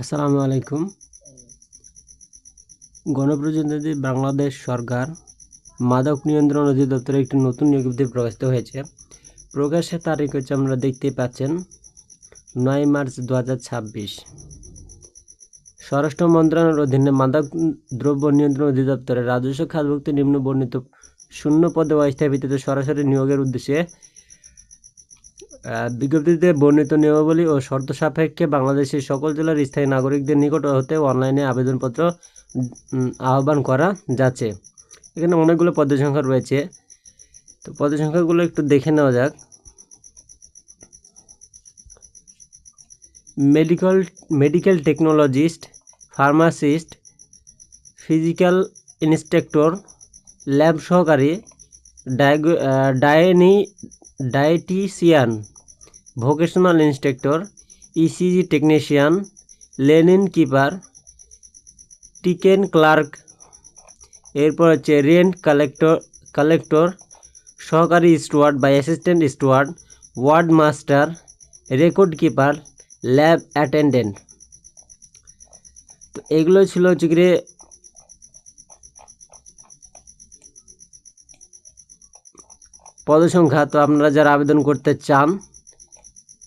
আসসালামু আলাইকুম। গণপ্রজাতন্ত্রী বাংলাদেশ সরকার মাদক নিয়ন্ত্রণ অধিদপ্তরে একটি নতুন বিজ্ঞপ্তি প্রকাশিত হয়েছে। প্রকাশের তারিখ হচ্ছে, আমরা দেখতেই পাচ্ছেন, 9 মার্চ 2026। স্বরাষ্ট্র মন্ত্রণালয়ের অধীনে মাদক দ্রব্য নিয়ন্ত্রণ অধিদপ্তরের রাজস্ব খাতভুক্ত নিম্ন বর্ণিত শূন্য পদে অস্থায়ী ভিত্তিতে সরাসরি নিয়োগের উদ্দেশ্যে বিজ্ঞপ্তিতে বর্ণিত নিয়মাবলী ও শর্ত সাপেক্ষে বাংলাদেশের সকল জেলার স্থায়ী নাগরিকদের নিকট হতে অনলাইনে আবেদনপত্র আহ্বান করা যাচ্ছে। এখানে অনেকগুলো পদের সংখ্যা রয়েছে, তো পদের সংখ্যাগুলো একটু দেখে নেওয়া যাক। Medical technologist, pharmacist, physical instructor, lab সহকারী, dietitian, vocational instructor, ECG technician, linen keeper, ticket clerk, এরপর হচ্ছে রেন্ট কালেক্টর, সহকারী স্টুয়ার্ড বা assistant steward, ward master, record keeper, lab attendant. তো এগুলো ছিল হচ্ছে কি পদসংখ্যা। তো আপনারা যারা আবেদন করতে চান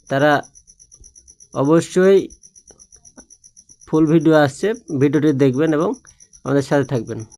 তারা অবশ্যই ফুল ভিডিও আসছে, ভিডিওটি দেখবেন এবং আমাদের সাথে থাকবেন।